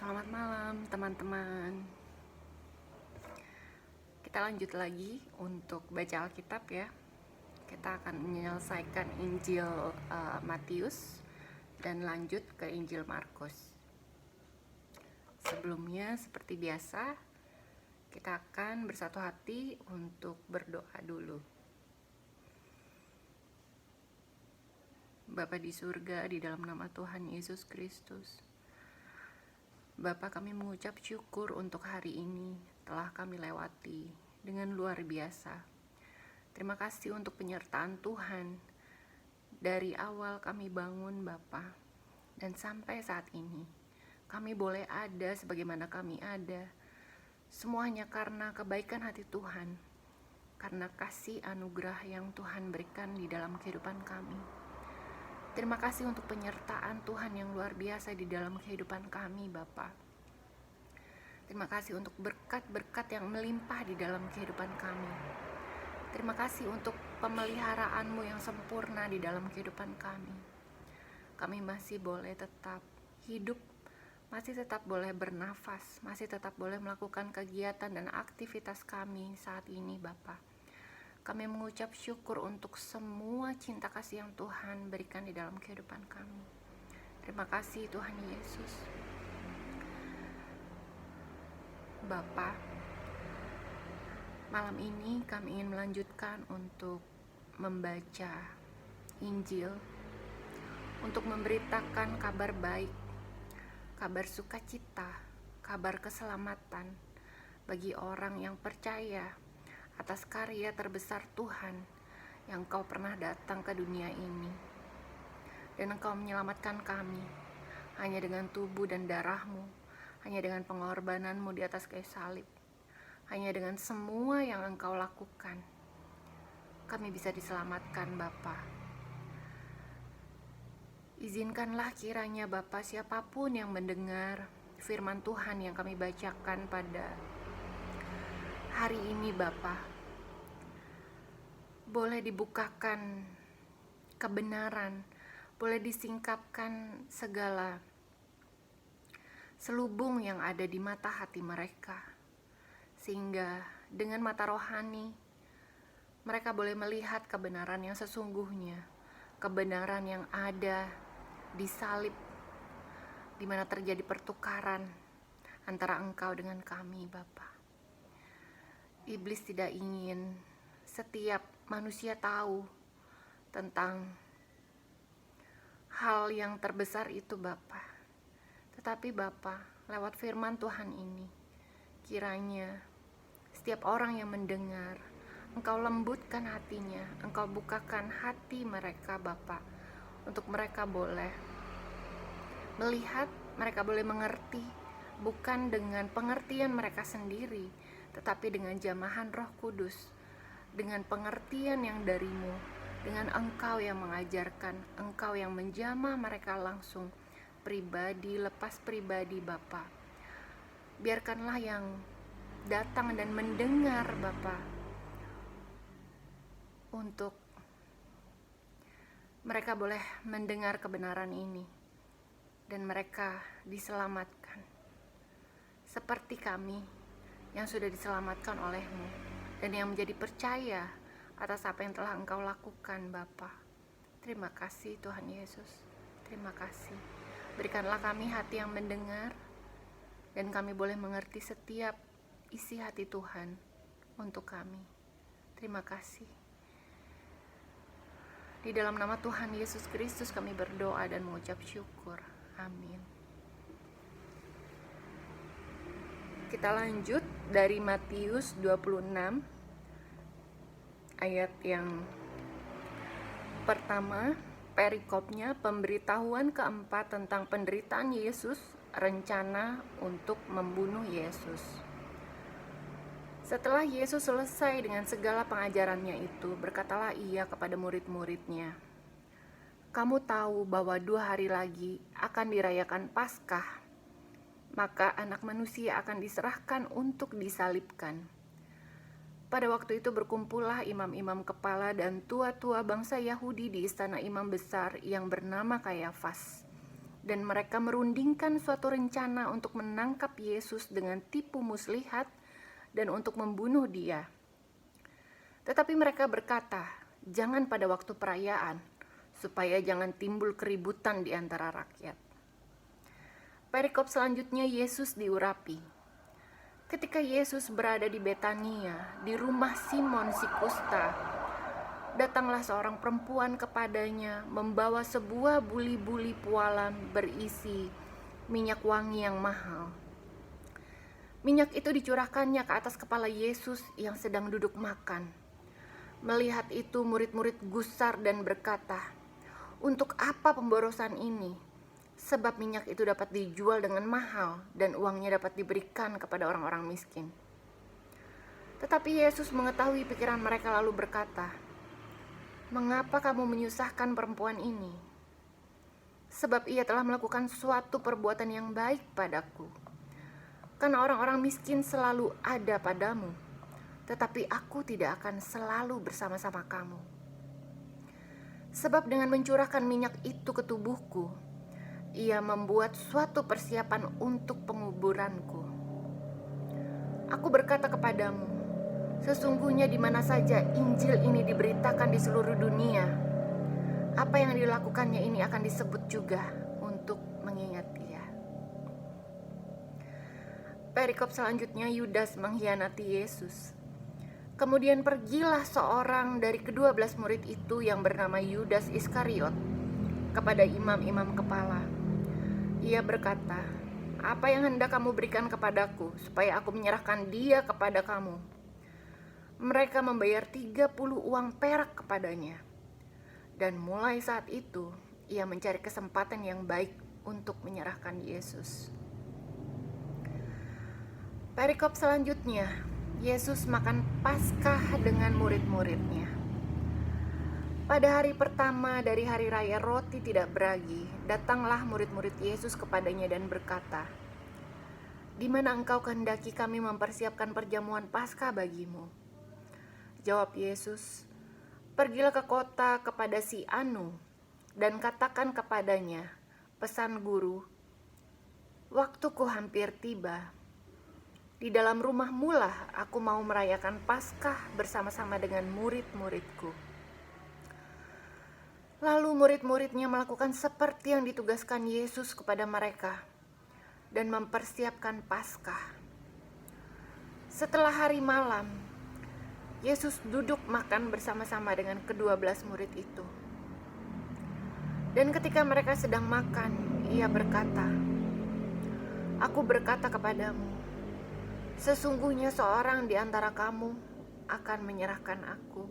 Selamat malam teman-teman. Kita lanjut lagi untuk baca Alkitab ya. Kita akan menyelesaikan Injil Matius dan lanjut ke Injil Markus. Sebelumnya seperti biasa, kita akan bersatu hati untuk berdoa dulu. Bapa di surga, di dalam nama Tuhan Yesus Kristus, Bapa, kami mengucap syukur untuk hari ini telah kami lewati dengan luar biasa. Terima kasih untuk penyertaan Tuhan dari awal kami bangun Bapa, dan sampai saat ini kami boleh ada sebagaimana kami ada. Semuanya karena kebaikan hati Tuhan, karena kasih anugerah yang Tuhan berikan di dalam kehidupan kami. Terima kasih untuk penyertaan Tuhan yang luar biasa di dalam kehidupan kami, Bapa. Terima kasih untuk berkat-berkat yang melimpah di dalam kehidupan kami. Terima kasih untuk pemeliharaan-Mu yang sempurna di dalam kehidupan kami. Kami masih boleh tetap hidup, masih tetap boleh bernafas, masih tetap boleh melakukan kegiatan dan aktivitas kami saat ini, Bapa. Kami mengucap syukur untuk semua cinta kasih yang Tuhan berikan di dalam kehidupan kami. Terima kasih Tuhan Yesus. Bapa, malam ini kami ingin melanjutkan untuk membaca Injil, untuk memberitakan kabar baik, kabar sukacita, kabar keselamatan bagi orang yang percaya atas karya terbesar Tuhan yang Engkau pernah datang ke dunia ini, dan Engkau menyelamatkan kami hanya dengan tubuh dan darah-Mu, hanya dengan pengorbanan-Mu di atas kayu salib, hanya dengan semua yang Engkau lakukan kami bisa diselamatkan. Bapa, izinkanlah kiranya Bapa, siapapun yang mendengar firman Tuhan yang kami bacakan pada hari ini, Bapa, boleh dibukakan kebenaran, boleh disingkapkan segala selubung yang ada di mata hati mereka, sehingga dengan mata rohani mereka boleh melihat kebenaran yang sesungguhnya, kebenaran yang ada di salib, di mana terjadi pertukaran antara Engkau dengan kami, Bapa. Iblis tidak ingin setiap manusia tahu tentang hal yang terbesar itu, Bapa. Tetapi Bapa, lewat firman Tuhan ini, kiranya setiap orang yang mendengar, Engkau lembutkan hatinya, Engkau bukakan hati mereka, Bapa, untuk mereka boleh melihat, mereka boleh mengerti, bukan dengan pengertian mereka sendiri, tetapi dengan jamahan Roh Kudus, dengan pengertian yang dari-Mu, dengan Engkau yang mengajarkan, Engkau yang menjamah mereka langsung, pribadi lepas pribadi, Bapa. Biarkanlah yang datang dan mendengar, Bapa, untuk mereka boleh mendengar kebenaran ini, dan mereka diselamatkan, seperti kami yang sudah diselamatkan oleh-Mu, dan yang menjadi percaya atas apa yang telah Engkau lakukan, Bapa. Terima kasih Tuhan Yesus, terima kasih. Berikanlah kami hati yang mendengar, dan kami boleh mengerti setiap isi hati Tuhan untuk kami. Terima kasih. Di dalam nama Tuhan Yesus Kristus kami berdoa dan mengucap syukur. Amin. Kita lanjut dari Matius 26 ayat yang pertama, perikopnya pemberitahuan keempat tentang penderitaan Yesus, rencana untuk membunuh Yesus. Setelah Yesus selesai dengan segala pengajarannya itu, berkatalah ia kepada murid-muridnya, "Kamu tahu bahwa 2 hari lagi akan dirayakan Paskah, maka Anak Manusia akan diserahkan untuk disalibkan." Pada waktu itu berkumpullah imam-imam kepala dan tua-tua bangsa Yahudi di istana imam besar yang bernama Kayafas. dan mereka merundingkan suatu rencana untuk menangkap Yesus dengan tipu muslihat dan untuk membunuh dia. Tetapi mereka berkata, "Jangan pada waktu perayaan, supaya jangan timbul keributan di antara rakyat." Perikop selanjutnya Yesus diurapi. Ketika Yesus berada di Betania, di rumah Simon si kusta, datanglah seorang perempuan kepadanya membawa sebuah buli-buli pualam berisi minyak wangi yang mahal. Minyak itu dicurahkannya ke atas kepala Yesus yang sedang duduk makan. Melihat itu murid-murid gusar dan berkata, "Untuk apa pemborosan ini? Sebab minyak itu dapat dijual dengan mahal dan uangnya dapat diberikan kepada orang-orang miskin." Tetapi Yesus mengetahui pikiran mereka lalu berkata, "Mengapa kamu menyusahkan perempuan ini? Sebab ia telah melakukan suatu perbuatan yang baik padaku. Karena orang-orang miskin selalu ada padamu, tetapi aku tidak akan selalu bersama-sama kamu. Sebab dengan mencurahkan minyak itu ke tubuhku, ia membuat suatu persiapan untuk penguburanku. Aku berkata kepadamu, sesungguhnya di mana saja Injil ini diberitakan di seluruh dunia, apa yang dilakukannya ini akan disebut juga untuk mengingat dia." Perikop selanjutnya Yudas mengkhianati Yesus. Kemudian pergilah seorang dari ke-12 murid itu yang bernama Yudas Iskariot kepada imam-imam kepala. Ia berkata, "Apa yang hendak kamu berikan kepadaku supaya aku menyerahkan dia kepada kamu?" Mereka membayar 30 uang perak kepadanya. Dan mulai saat itu ia mencari kesempatan yang baik untuk menyerahkan Yesus. Perikop selanjutnya, Yesus makan Paskah dengan murid-muridnya. Pada hari pertama dari hari raya roti tidak beragi, datanglah murid-murid Yesus kepadanya dan berkata, "Di mana engkau kehendaki kami mempersiapkan perjamuan Paskah bagimu?" Jawab Yesus, "Pergilah ke kota kepada si Anu dan katakan kepadanya, pesan guru, waktuku hampir tiba. Di dalam rumahmu lah aku mau merayakan Paskah bersama-sama dengan murid-muridku." Lalu murid-muridnya melakukan seperti yang ditugaskan Yesus kepada mereka dan mempersiapkan Paskah. Setelah hari malam, Yesus duduk makan bersama-sama dengan ke-12 murid itu. Dan ketika mereka sedang makan, ia berkata, "Aku berkata kepadamu, sesungguhnya seorang di antara kamu akan menyerahkan aku."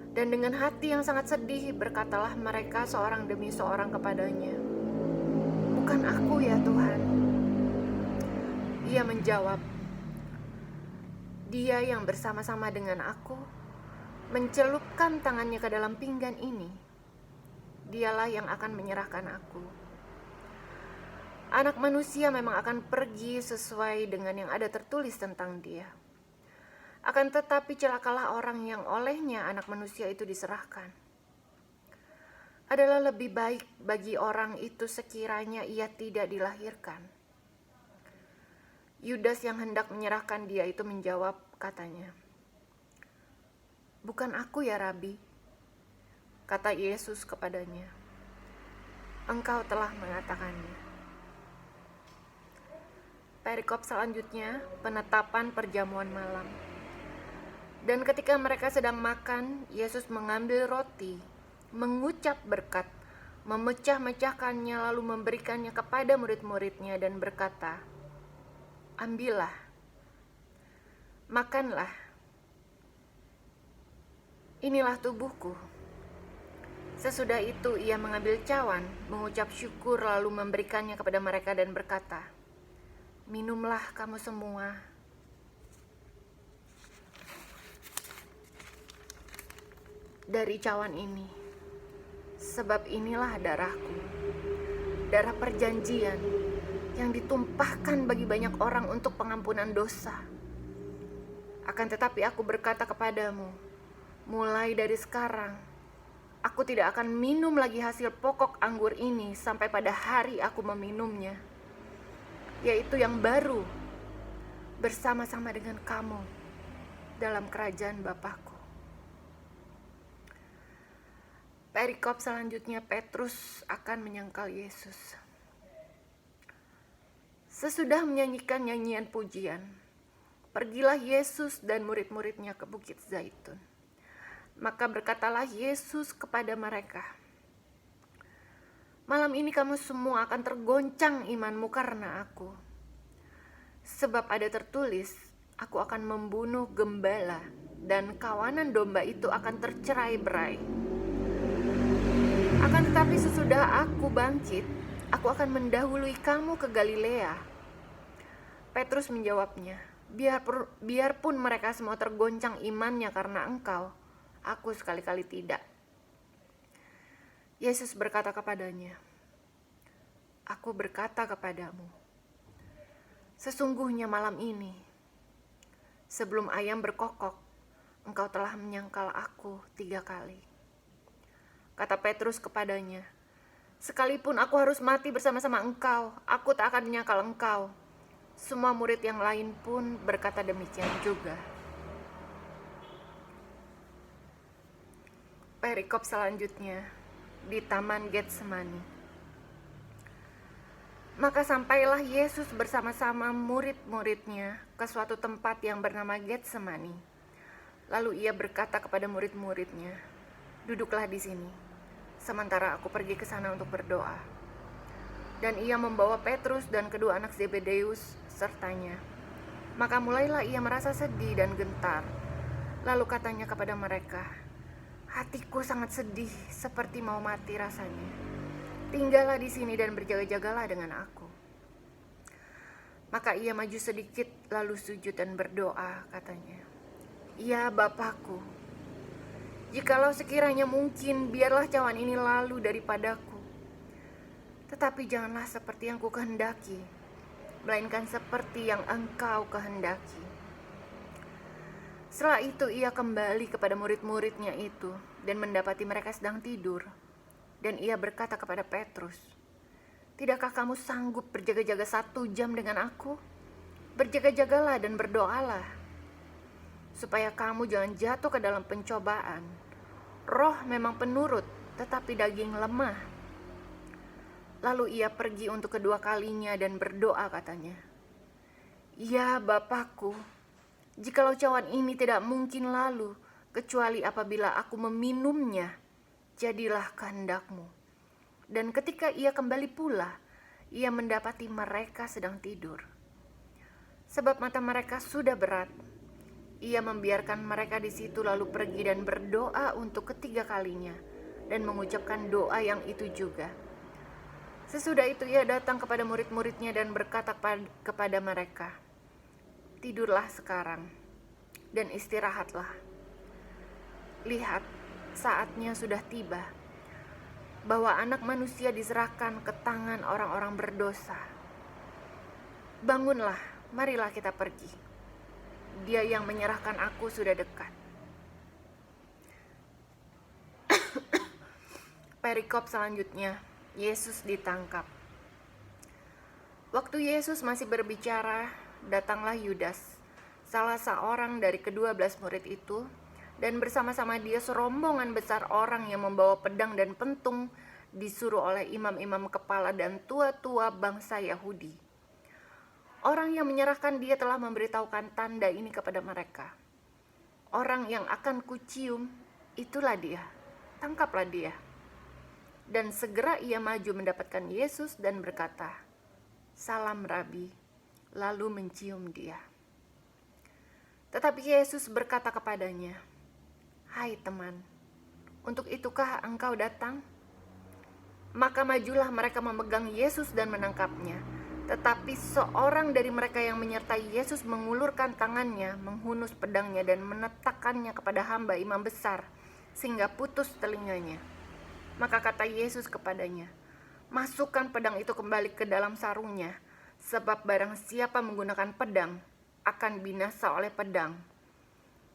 Dan dengan hati yang sangat sedih berkatalah mereka seorang demi seorang kepadanya, "Bukan aku ya Tuhan." Ia menjawab, "Dia yang bersama-sama dengan aku mencelupkan tangannya ke dalam pinggan ini, dialah yang akan menyerahkan aku. Anak manusia memang akan pergi sesuai dengan yang ada tertulis tentang dia. Akan tetapi celakalah orang yang olehnya anak manusia itu diserahkan. Adalah lebih baik bagi orang itu sekiranya ia tidak dilahirkan." Yudas yang hendak menyerahkan dia itu menjawab, katanya, "Bukan aku ya Rabi." Kata Yesus kepadanya, "Engkau telah mengatakannya." Perikop selanjutnya, penetapan perjamuan malam. Dan ketika mereka sedang makan, Yesus mengambil roti, mengucap berkat, memecah-mecahkannya lalu memberikannya kepada murid-muridnya dan berkata, "Ambillah, makanlah. Inilah tubuhku." Sesudah itu ia mengambil cawan, mengucap syukur lalu memberikannya kepada mereka dan berkata, "Minumlah kamu semua. Dari cawan ini, sebab inilah darahku, darah perjanjian yang ditumpahkan bagi banyak orang untuk pengampunan dosa. Akan tetapi aku berkata kepadamu, mulai dari sekarang, Aku tidak akan minum lagi hasil pokok anggur ini sampai pada hari aku meminumnya, yaitu yang baru, bersama-sama dengan kamu dalam kerajaan Bapakku. Perikop selanjutnya, Petrus akan menyangkal Yesus. Sesudah menyanyikan nyanyian pujian, pergilah Yesus dan murid-muridnya ke Bukit Zaitun. Maka berkatalah Yesus kepada mereka, malam ini kamu semua akan tergoncang imanmu karena aku. Sebab ada tertulis, aku akan membunuh gembala dan kawanan domba itu akan tercerai-berai. Akan tetapi sesudah aku bangkit, aku akan mendahului kamu ke Galilea. Petrus menjawabnya, biarpun mereka semua tergoncang imannya karena engkau, aku sekali-kali tidak. Yesus berkata kepadanya, aku berkata kepadamu, sesungguhnya malam ini, sebelum ayam berkokok, engkau telah menyangkal aku 3 kali. Kata Petrus kepadanya, sekalipun aku harus mati bersama-sama engkau, aku tak akan menyangkal engkau. Semua murid yang lain pun berkata demikian juga. Perikop selanjutnya di Taman Getsemani. Maka sampailah Yesus bersama-sama murid-muridnya ke suatu tempat yang bernama Getsemani. Lalu ia berkata kepada murid-muridnya, duduklah di sini, sementara aku pergi ke sana untuk berdoa. Dan ia membawa Petrus dan kedua anak Zebedeus sertanya. Maka mulailah ia merasa sedih dan gentar. Lalu katanya kepada mereka, hatiku sangat sedih, seperti mau mati rasanya. Tinggallah di sini dan berjaga-jagalah dengan aku. Maka ia maju sedikit, lalu sujud dan berdoa, katanya, ya Bapakku, jikalau sekiranya mungkin, biarlah cawan ini lalu daripadaku. Tetapi janganlah seperti yang ku kehendaki, melainkan seperti yang engkau kehendaki. Setelah itu ia kembali kepada murid-muridnya itu dan mendapati mereka sedang tidur. Dan ia berkata kepada Petrus, tidakkah kamu sanggup berjaga-jaga 1 jam dengan aku? Berjaga-jagalah dan berdoalah, supaya kamu jangan jatuh ke dalam pencobaan. Roh memang penurut, tetapi daging lemah. Lalu ia pergi untuk kedua kalinya dan berdoa, katanya, ya Bapakku, jikalau cawan ini tidak mungkin lalu, kecuali apabila aku meminumnya, jadilah kehendak-Mu. Dan ketika ia kembali pula, ia mendapati mereka sedang tidur, sebab mata mereka sudah berat. Ia membiarkan mereka di situ lalu pergi dan berdoa untuk ketiga kalinya dan mengucapkan doa yang itu juga. Sesudah itu ia datang kepada murid-muridnya dan berkata kepada mereka, tidurlah sekarang dan istirahatlah. Lihat, saatnya sudah tiba, bahwa Anak Manusia diserahkan ke tangan orang-orang berdosa. Bangunlah, marilah kita pergi. Dia yang menyerahkan aku sudah dekat. Perikop selanjutnya, Yesus ditangkap. Waktu Yesus masih berbicara, datanglah Yudas, salah seorang dari ke-12 murid itu, dan bersama-sama dia serombongan besar orang yang membawa pedang dan pentung, disuruh oleh imam-imam kepala dan tua-tua bangsa Yahudi. Orang yang menyerahkan dia telah memberitahukan tanda ini kepada mereka. Orang yang akan kucium, itulah dia, tangkaplah dia. Dan segera ia maju mendapatkan Yesus dan berkata, salam Rabi, lalu mencium dia. Tetapi Yesus berkata kepadanya, hai teman, untuk itukah engkau datang? Maka majulah mereka memegang Yesus dan menangkapnya. Tetapi seorang dari mereka yang menyertai Yesus mengulurkan tangannya, menghunus pedangnya dan menetakkannya kepada hamba imam besar, sehingga putus telinganya. Maka kata Yesus kepadanya, masukkan pedang itu kembali ke dalam sarungnya, sebab barang siapa menggunakan pedang akan binasa oleh pedang.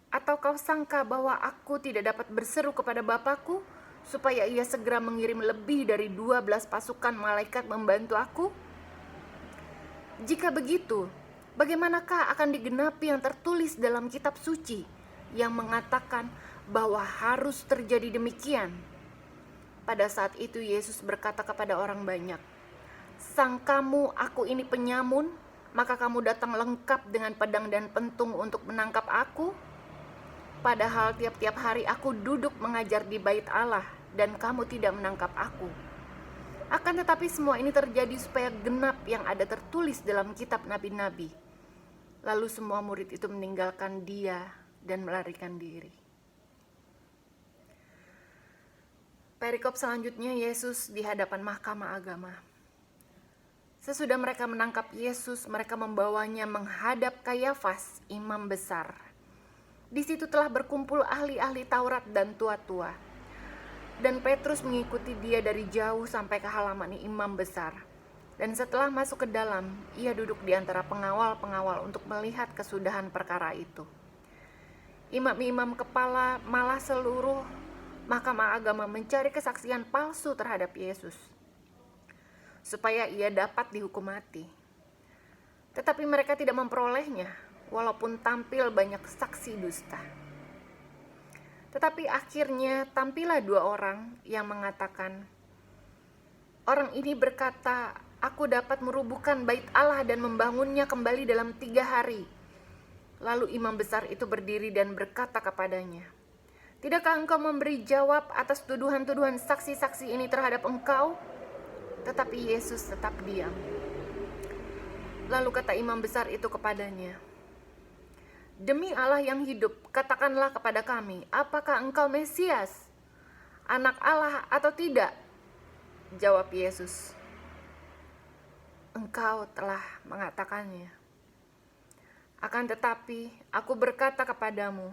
Atau kau sangka bahwa aku tidak dapat berseru kepada Bapakku, supaya ia segera mengirim lebih dari 12 pasukan malaikat membantu aku? Jika begitu, bagaimanakah akan digenapi yang tertulis dalam kitab suci yang mengatakan bahwa harus terjadi demikian?" Pada saat itu Yesus berkata kepada orang banyak, "Sangkamu aku ini penyamun, maka kamu datang lengkap dengan pedang dan pentung untuk menangkap aku? Padahal tiap-tiap hari aku duduk mengajar di bait Allah dan kamu tidak menangkap aku. Akan tetapi semua ini terjadi supaya genap yang ada tertulis dalam kitab nabi-nabi." Lalu semua murid itu meninggalkan dia dan melarikan diri. Perikop selanjutnya, Yesus di hadapan mahkamah agama. Sesudah mereka menangkap Yesus, mereka membawanya menghadap Kayafas, imam besar. Di situ telah berkumpul ahli-ahli Taurat dan tua-tua. Dan Petrus mengikuti dia dari jauh sampai ke halaman imam besar. Dan setelah masuk ke dalam, ia duduk di antara pengawal-pengawal untuk melihat kesudahan perkara itu. Imam-imam kepala malah seluruh mahkamah agama mencari kesaksian palsu terhadap Yesus, supaya ia dapat dihukum mati. Tetapi mereka tidak memperolehnya, walaupun tampil banyak saksi dusta. Tetapi akhirnya tampillah 2 orang yang mengatakan, "Orang ini berkata, aku dapat merubuhkan bait Allah dan membangunnya kembali dalam 3 hari." Lalu imam besar itu berdiri dan berkata kepadanya, "Tidakkah engkau memberi jawab atas tuduhan-tuduhan saksi-saksi ini terhadap engkau?" Tetapi Yesus tetap diam. Lalu kata imam besar itu kepadanya, "Demi Allah yang hidup, katakanlah kepada kami, apakah engkau Mesias, anak Allah atau tidak?" Jawab Yesus, "Engkau telah mengatakannya. Akan tetapi aku berkata kepadamu,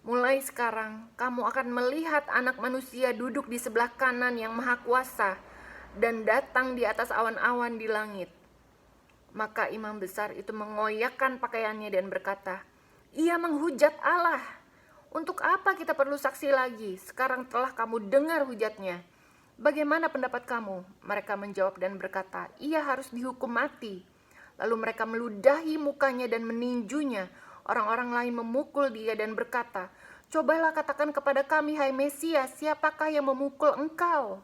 mulai sekarang kamu akan melihat Anak Manusia duduk di sebelah kanan yang Maha Kuasa dan datang di atas awan-awan di langit." Maka imam besar itu mengoyakkan pakaiannya dan berkata, "Ia menghujat Allah. Untuk apa kita perlu saksi lagi? Sekarang telah kamu dengar hujatnya. Bagaimana pendapat kamu?" Mereka menjawab dan berkata, "Ia harus dihukum mati." Lalu mereka meludahi mukanya dan meninjunya. Orang-orang lain memukul dia dan berkata, "Cobalah katakan kepada kami, hai Mesias, siapakah yang memukul engkau?"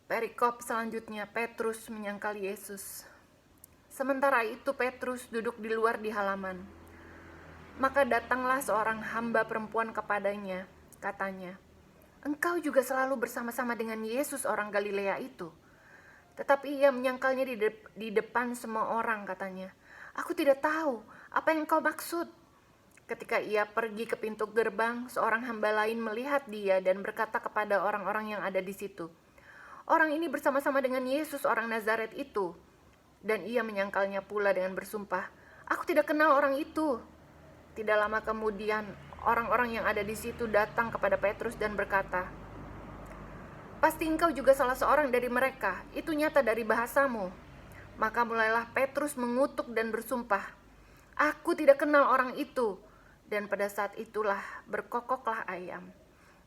Perikop selanjutnya, Petrus menyangkal Yesus. Sementara itu Petrus duduk di luar di halaman. Maka datanglah seorang hamba perempuan kepadanya, katanya, "Engkau juga selalu bersama-sama dengan Yesus orang Galilea itu." Tetapi ia menyangkalnya di depan semua orang, katanya, "Aku tidak tahu apa yang kau maksud." Ketika ia pergi ke pintu gerbang, seorang hamba lain melihat dia dan berkata kepada orang-orang yang ada di situ, "Orang ini bersama-sama dengan Yesus orang Nazaret itu." Dan ia menyangkalnya pula dengan bersumpah, "Aku tidak kenal orang itu." Tidak lama kemudian, orang-orang yang ada di situ datang kepada Petrus dan berkata, "Pasti engkau juga salah seorang dari mereka, itu nyata dari bahasamu." Maka mulailah Petrus mengutuk dan bersumpah, "Aku tidak kenal orang itu." Dan pada saat itulah berkokoklah ayam.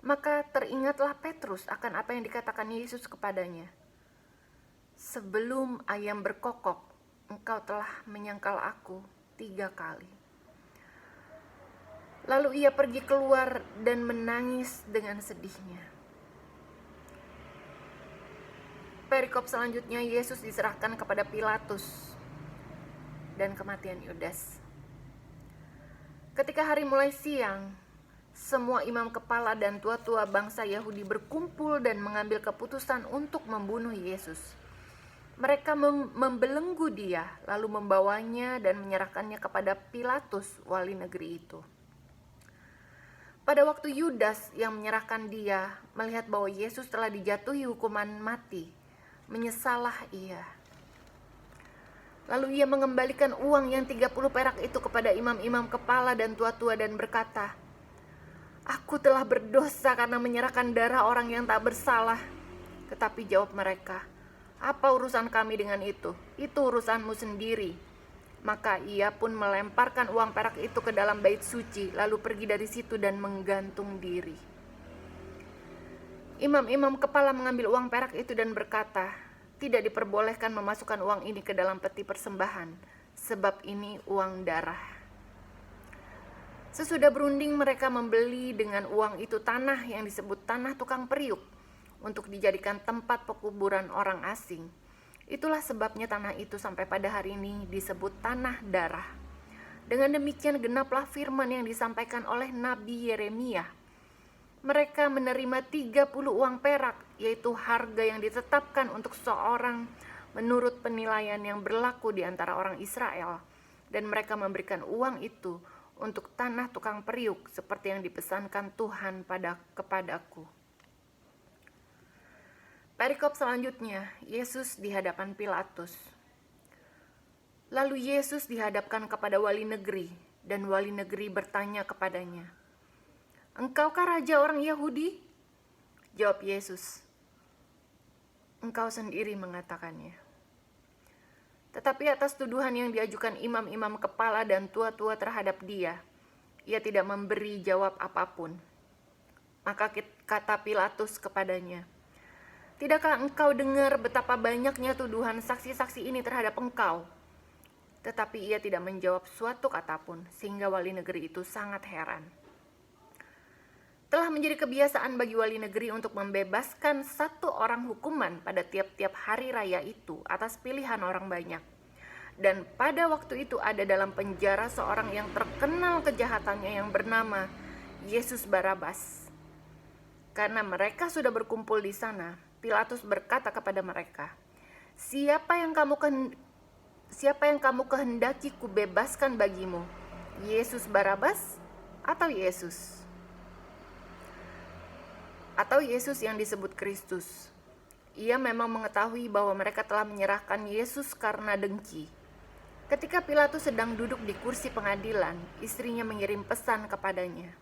Maka teringatlah Petrus akan apa yang dikatakan Yesus kepadanya, "Sebelum ayam berkokok, engkau telah menyangkal aku 3 kali." Lalu ia pergi keluar dan menangis dengan sedihnya. Perikop selanjutnya, Yesus diserahkan kepada Pilatus dan kematian Yudas. Ketika hari mulai siang, semua imam kepala dan tua-tua bangsa Yahudi berkumpul dan mengambil keputusan untuk membunuh Yesus. Mereka membelenggu dia, lalu membawanya dan menyerahkannya kepada Pilatus, wali negeri itu. Pada waktu Yudas yang menyerahkan dia melihat bahwa Yesus telah dijatuhi hukuman mati, menyesallah ia. Lalu ia mengembalikan uang yang 30 perak itu kepada imam-imam kepala dan tua-tua dan berkata, "Aku telah berdosa karena menyerahkan darah orang yang tak bersalah." Tetapi jawab mereka, "Apa urusan kami dengan itu? Itu urusanmu sendiri." Maka ia pun melemparkan uang perak itu ke dalam bait suci, lalu pergi dari situ dan menggantung diri. Imam-imam kepala mengambil uang perak itu dan berkata, "Tidak diperbolehkan memasukkan uang ini ke dalam peti persembahan, sebab ini uang darah." Sesudah berunding, mereka membeli dengan uang itu tanah yang disebut tanah tukang periuk untuk dijadikan tempat pekuburan orang asing. Itulah sebabnya tanah itu sampai pada hari ini disebut tanah darah. Dengan demikian genaplah firman yang disampaikan oleh Nabi Yeremia. Mereka menerima 30 uang perak, yaitu harga yang ditetapkan untuk seorang menurut penilaian yang berlaku di antara orang Israel. Dan mereka memberikan uang itu untuk tanah tukang periuk seperti yang dipesankan Tuhan kepadaku. Perikop selanjutnya, Yesus di hadapan Pilatus. Lalu Yesus dihadapkan kepada wali negeri, dan wali negeri bertanya kepadanya, "Engkaukah raja orang Yahudi?" Jawab Yesus, "Engkau sendiri mengatakannya." Tetapi atas tuduhan yang diajukan imam-imam kepala dan tua-tua terhadap dia, ia tidak memberi jawab apapun. Maka kata Pilatus kepadanya, "Tidakkah engkau dengar betapa banyaknya tuduhan saksi-saksi ini terhadap engkau?" Tetapi ia tidak menjawab suatu kata pun, sehingga wali negeri itu sangat heran. Telah menjadi kebiasaan bagi wali negeri untuk membebaskan satu orang hukuman pada tiap-tiap hari raya itu atas pilihan orang banyak. Dan pada waktu itu ada dalam penjara seorang yang terkenal kejahatannya yang bernama Yesus Barabas. Karena mereka sudah berkumpul di sana, Pilatus berkata kepada mereka, Siapa yang kamu kehendaki kubebaskan bagimu? Yesus Barabas atau Yesus? Atau Yesus yang disebut Kristus?" Ia memang mengetahui bahwa mereka telah menyerahkan Yesus karena dengki. Ketika Pilatus sedang duduk di kursi pengadilan, istrinya mengirim pesan kepadanya,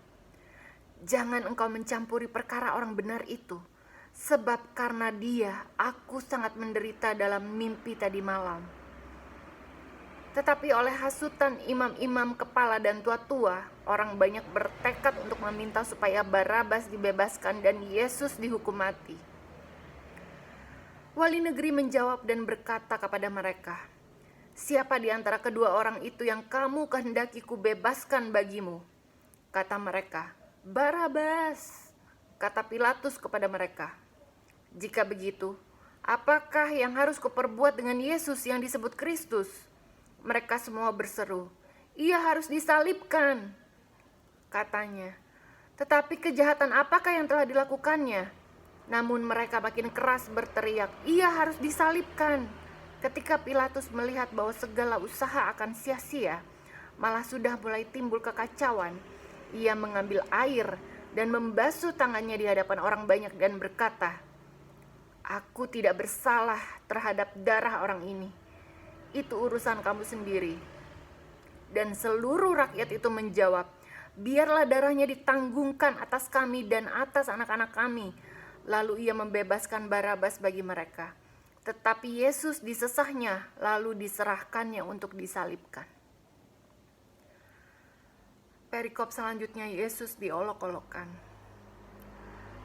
"Jangan engkau mencampuri perkara orang benar itu, sebab karena dia aku sangat menderita dalam mimpi tadi malam." Tetapi oleh hasutan imam-imam kepala dan tua-tua, orang banyak bertekad untuk meminta supaya Barabas dibebaskan dan Yesus dihukum mati. Wali negeri menjawab dan berkata kepada mereka, "Siapa di antara kedua orang itu yang kamu kehendaki kubebaskan bagimu?" Kata mereka, "Barabas." Kata Pilatus kepada mereka, "Jika begitu, apakah yang harus kuperbuat dengan Yesus yang disebut Kristus?" Mereka semua berseru, "Ia harus disalibkan." Katanya, "Tetapi kejahatan apakah yang telah dilakukannya?" Namun mereka makin keras berteriak, "Ia harus disalibkan." Ketika Pilatus melihat bahwa segala usaha akan sia-sia, malah sudah mulai timbul kekacauan, ia mengambil air dan membasuh tangannya di hadapan orang banyak dan berkata, "Aku tidak bersalah terhadap darah orang ini. Itu urusan kamu sendiri." Dan seluruh rakyat itu menjawab, "Biarlah darahnya ditanggungkan atas kami dan atas anak-anak kami." Lalu ia membebaskan Barabas bagi mereka. Tetapi Yesus disesahnya, lalu diserahkannya untuk disalibkan. Perikop selanjutnya, Yesus diolok-olokkan.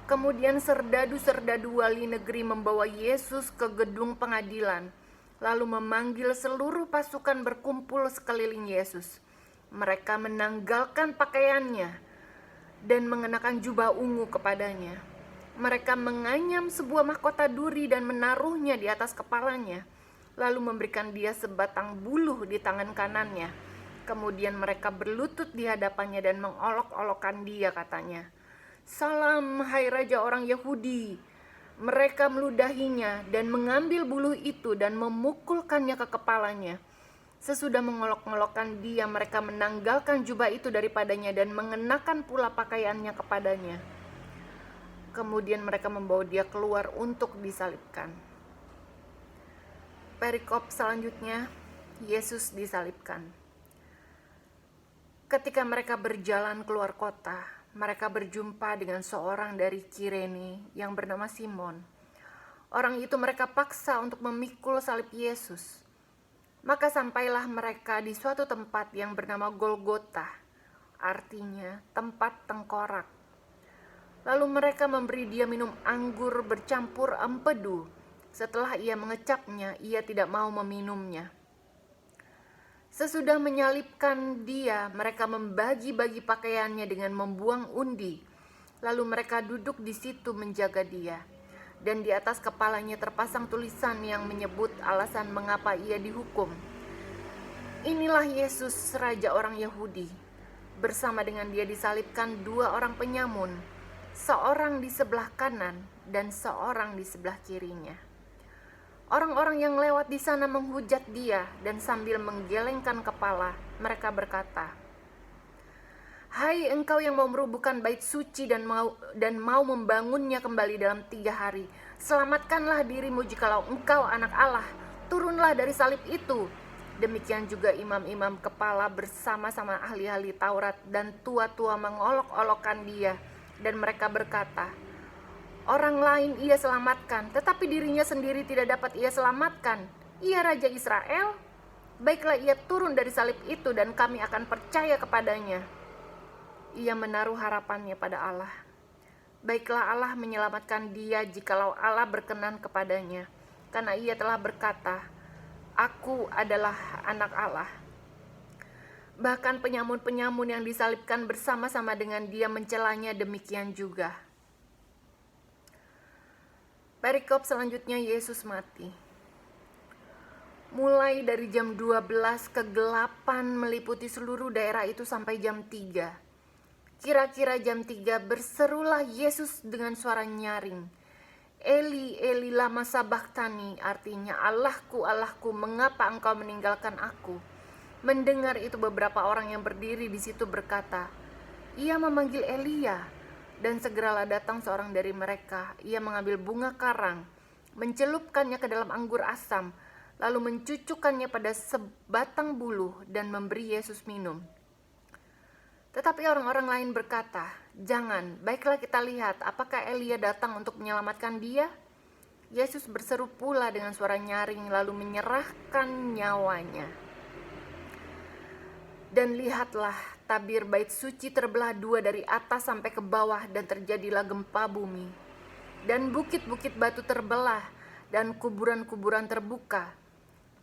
Kemudian serdadu-serdadu wali negeri membawa Yesus ke gedung pengadilan, lalu memanggil seluruh pasukan berkumpul sekeliling Yesus. Mereka menanggalkan pakaiannya dan mengenakan jubah ungu kepadanya. Mereka menganyam sebuah mahkota duri dan menaruhnya di atas kepalanya, lalu memberikan dia sebatang buluh di tangan kanannya. Kemudian mereka berlutut di hadapannya dan mengolok-olokkan dia, katanya, "Salam, hai Raja orang Yahudi." Mereka meludahinya dan mengambil buluh itu dan memukulkannya ke kepalanya. Sesudah mengolok-olokkan dia, mereka menanggalkan jubah itu daripadanya dan mengenakan pula pakaiannya kepadanya. Kemudian mereka membawa dia keluar untuk disalibkan. Perikop selanjutnya, Yesus disalibkan. Ketika mereka berjalan keluar kota, mereka berjumpa dengan seorang dari Kirene yang bernama Simon. Orang itu mereka paksa untuk memikul salib Yesus. Maka sampailah mereka di suatu tempat yang bernama Golgota, artinya tempat tengkorak. Lalu mereka memberi dia minum anggur bercampur empedu. Setelah ia mengecapnya, ia tidak mau meminumnya. Sesudah menyalibkan dia, mereka membagi-bagi pakaiannya dengan membuang undi. Lalu mereka duduk di situ menjaga dia. Dan di atas kepalanya terpasang tulisan yang menyebut alasan mengapa ia dihukum. Inilah Yesus, Raja orang Yahudi. Bersama dengan dia disalibkan 2 orang penyamun, seorang di sebelah kanan dan seorang di sebelah kirinya. Orang-orang yang lewat di sana menghujat dia, dan sambil menggelengkan kepala, mereka berkata, "Hai engkau yang mau merubuhkan bait suci dan mau membangunnya kembali dalam 3 hari, selamatkanlah dirimu jikalau engkau anak Allah, turunlah dari salib itu." Demikian juga imam-imam kepala bersama-sama ahli-ahli Taurat dan tua-tua mengolok-olokkan dia, dan mereka berkata, "Orang lain ia selamatkan, tetapi dirinya sendiri tidak dapat ia selamatkan. Ia Raja Israel? Baiklah ia turun dari salib itu dan kami akan percaya kepadanya." Ia menaruh harapannya pada Allah. Baiklah Allah menyelamatkan dia jikalau Allah berkenan kepadanya, karena ia telah berkata, "Aku adalah anak Allah." Bahkan penyamun-penyamun yang disalibkan bersama-sama dengan dia mencelanya demikian juga. Perikop selanjutnya, Yesus mati. Mulai dari jam 12 kegelapan meliputi seluruh daerah itu sampai jam 3. Kira-kira jam 3 berserulah Yesus dengan suara nyaring, "Eli, Eli lama sabachthani," artinya, "Allahku, Allahku, mengapa engkau meninggalkan aku?" Mendengar itu beberapa orang yang berdiri di situ berkata, "Ia memanggil Elia." Dan segeralah datang seorang dari mereka. Ia mengambil bunga karang, mencelupkannya ke dalam anggur asam, lalu mencucukkannya pada sebatang buluh dan memberi Yesus minum. Tetapi orang-orang lain berkata, "Jangan, baiklah kita lihat apakah Elia datang untuk menyelamatkan dia." Yesus berseru pula dengan suara nyaring lalu menyerahkan nyawanya. Dan lihatlah, tabir bait suci terbelah 2 dari atas sampai ke bawah, dan terjadilah gempa bumi. Dan bukit-bukit batu terbelah, dan kuburan-kuburan terbuka.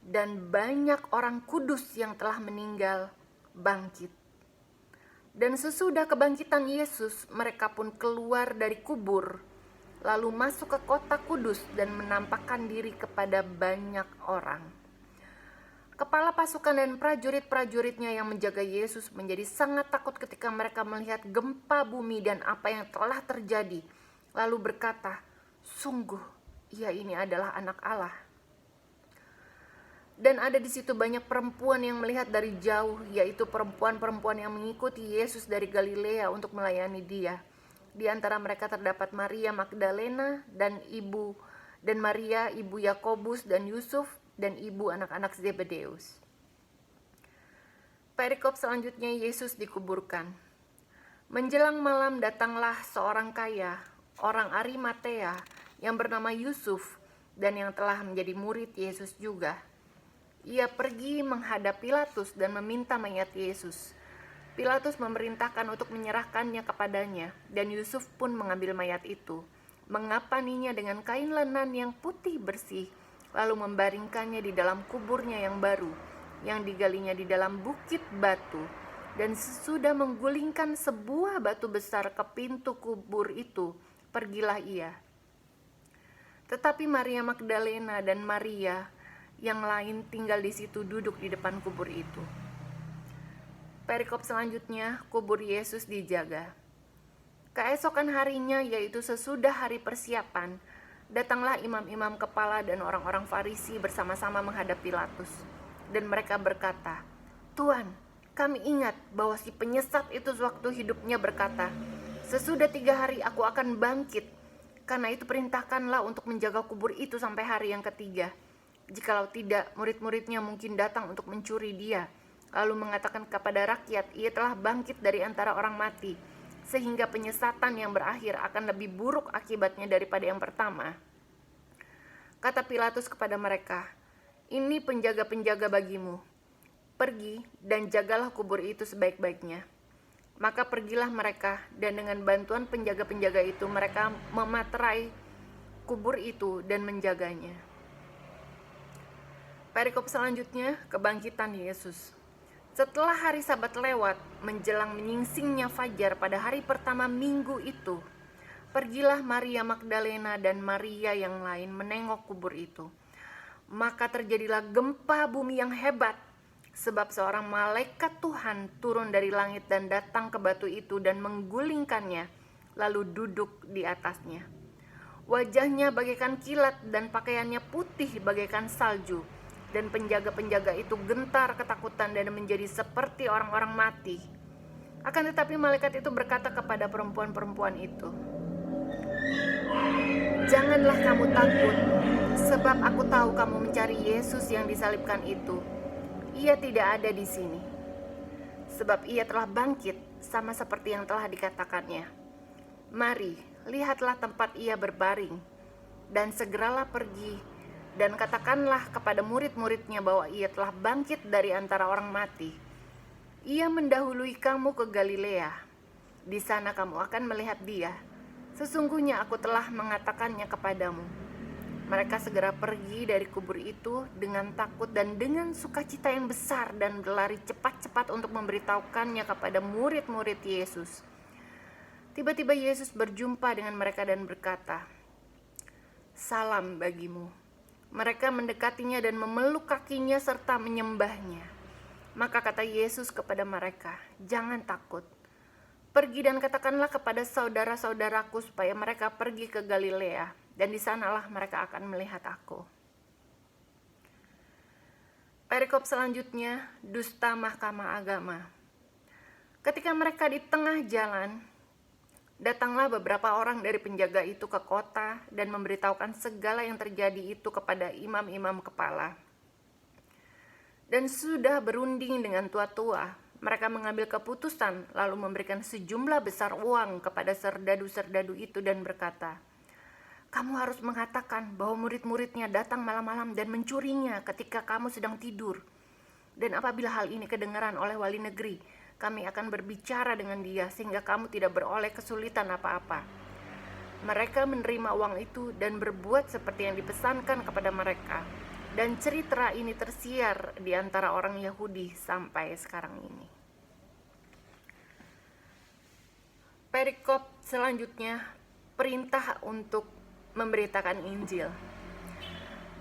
Dan banyak orang kudus yang telah meninggal bangkit. Dan sesudah kebangkitan Yesus, mereka pun keluar dari kubur, lalu masuk ke kota kudus dan menampakkan diri kepada banyak orang. Kepala pasukan dan prajurit-prajuritnya yang menjaga Yesus menjadi sangat takut ketika mereka melihat gempa bumi dan apa yang telah terjadi, lalu berkata, "Sungguh, ia ini adalah anak Allah." Dan ada di situ banyak perempuan yang melihat dari jauh, yaitu perempuan-perempuan yang mengikuti Yesus dari Galilea untuk melayani dia. Di antara mereka terdapat Maria Magdalena dan Maria ibu Yakobus dan Yusuf dan ibu anak-anak Zebedeus. Perikop selanjutnya, Yesus dikuburkan. Menjelang malam datanglah seorang kaya, orang Arimatea, yang bernama Yusuf dan yang telah menjadi murid Yesus juga. Ia pergi menghadap Pilatus dan meminta mayat Yesus. Pilatus memerintahkan untuk menyerahkannya kepadanya, dan Yusuf pun mengambil mayat itu, mengapaninya dengan kain lenan yang putih bersih, lalu membaringkannya di dalam kuburnya yang baru, yang digalinya di dalam bukit batu. Dan sesudah menggulingkan sebuah batu besar ke pintu kubur itu, pergilah ia. Tetapi Maria Magdalena dan Maria yang lain tinggal di situ duduk di depan kubur itu. Perikop selanjutnya, kubur Yesus dijaga. Keesokan harinya, yaitu sesudah hari persiapan, datanglah imam-imam kepala dan orang-orang Farisi bersama-sama menghadap Pilatus. Dan mereka berkata, "Tuan, kami ingat bahwa si penyesat itu sewaktu hidupnya berkata, 'Sesudah 3 hari aku akan bangkit.' Karena itu perintahkanlah untuk menjaga kubur itu sampai hari yang ketiga. Jikalau tidak, murid-muridnya mungkin datang untuk mencuri dia, lalu mengatakan kepada rakyat, ia telah bangkit dari antara orang mati, sehingga penyesatan yang berakhir akan lebih buruk akibatnya daripada yang pertama." Kata Pilatus kepada mereka, Ini penjaga-penjaga bagimu. Pergi dan jagalah kubur itu sebaik-baiknya. Maka pergilah mereka, dan dengan bantuan penjaga-penjaga itu mereka mematerai kubur itu dan menjaganya. Perikop selanjutnya, kebangkitan Yesus. Setelah hari Sabat lewat, menjelang menyingsingnya fajar pada hari pertama minggu itu, pergilah Maria Magdalena dan Maria yang lain menengok kubur itu. Maka terjadilah gempa bumi yang hebat, sebab seorang malaikat Tuhan turun dari langit dan datang ke batu itu dan menggulingkannya, lalu duduk di atasnya. Wajahnya bagaikan kilat dan pakaiannya putih bagaikan salju, dan penjaga-penjaga itu gentar ketakutan dan menjadi seperti orang-orang mati. Akan tetapi malaikat itu berkata kepada perempuan-perempuan itu, "Janganlah kamu takut, sebab aku tahu kamu mencari Yesus yang disalibkan itu. Ia tidak ada di sini, sebab ia telah bangkit sama seperti yang telah dikatakannya. Mari, lihatlah tempat ia berbaring, dan segeralah pergi dan katakanlah kepada murid-muridnya bahwa ia telah bangkit dari antara orang mati. Ia mendahului kamu ke Galilea. Di sana kamu akan melihat dia. Sesungguhnya aku telah mengatakannya kepadamu." Mereka segera pergi dari kubur itu dengan takut dan dengan sukacita yang besar dan berlari cepat-cepat untuk memberitahukannya kepada murid-murid Yesus. Tiba-tiba Yesus berjumpa dengan mereka dan berkata, "Salam bagimu." Mereka mendekatinya dan memeluk kakinya serta menyembahnya. Maka kata Yesus kepada mereka, "Jangan takut. Pergi dan katakanlah kepada saudara-saudaraku supaya mereka pergi ke Galilea, dan di sanalah mereka akan melihat aku." Perikop selanjutnya, dusta Mahkamah Agama. Ketika mereka di tengah jalan, datanglah beberapa orang dari penjaga itu ke kota dan memberitahukan segala yang terjadi itu kepada imam-imam kepala. Dan sudah berunding dengan tua-tua, mereka mengambil keputusan lalu memberikan sejumlah besar uang kepada serdadu-serdadu itu dan berkata, "Kamu harus mengatakan bahwa murid-muridnya datang malam-malam dan mencurinya ketika kamu sedang tidur. Dan apabila hal ini kedengaran oleh wali negeri, kami akan berbicara dengan dia sehingga kamu tidak beroleh kesulitan apa-apa." Mereka menerima uang itu dan berbuat seperti yang dipesankan kepada mereka. Dan cerita ini tersiar di antara orang Yahudi sampai sekarang ini. Perikop selanjutnya, perintah untuk memberitakan Injil.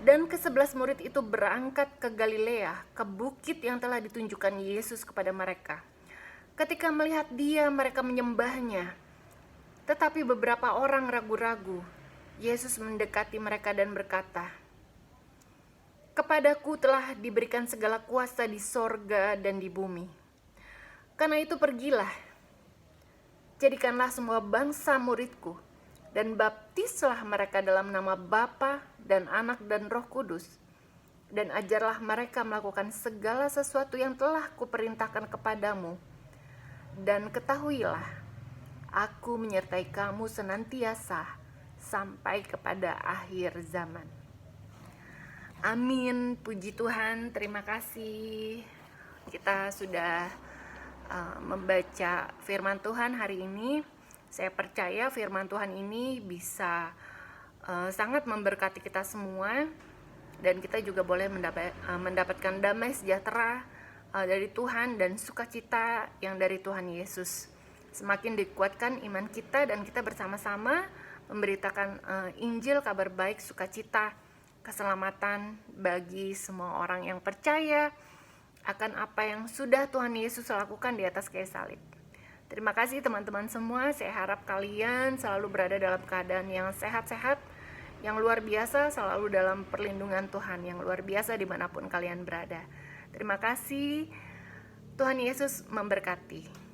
Dan ke-11 murid itu berangkat ke Galilea, ke bukit yang telah ditunjukkan Yesus kepada mereka. Ketika melihat dia, mereka menyembahnya. Tetapi beberapa orang ragu-ragu. Yesus mendekati mereka dan berkata, "Kepadaku telah diberikan segala kuasa di sorga dan di bumi. Karena itu pergilah, jadikanlah semua bangsa muridku, dan baptislah mereka dalam nama Bapa dan Anak dan Roh Kudus, dan ajarlah mereka melakukan segala sesuatu yang telah kuperintahkan kepadamu. Dan ketahuilah, aku menyertai kamu senantiasa sampai kepada akhir zaman." Amin, puji Tuhan, terima kasih. Kita sudah membaca firman Tuhan hari ini. Saya percaya firman Tuhan ini bisa sangat memberkati kita semua, dan kita juga boleh mendapatkan damai sejahtera dari Tuhan dan sukacita yang dari Tuhan Yesus. Semakin dikuatkan iman kita dan kita bersama-sama memberitakan Injil, kabar baik, sukacita, keselamatan bagi semua orang yang percaya akan apa yang sudah Tuhan Yesus lakukan di atas kayu salib. Terima kasih teman-teman semua. Saya harap kalian selalu berada dalam keadaan yang sehat-sehat, yang luar biasa, selalu dalam perlindungan Tuhan yang luar biasa dimanapun kalian berada. Terima kasih. Tuhan Yesus memberkati.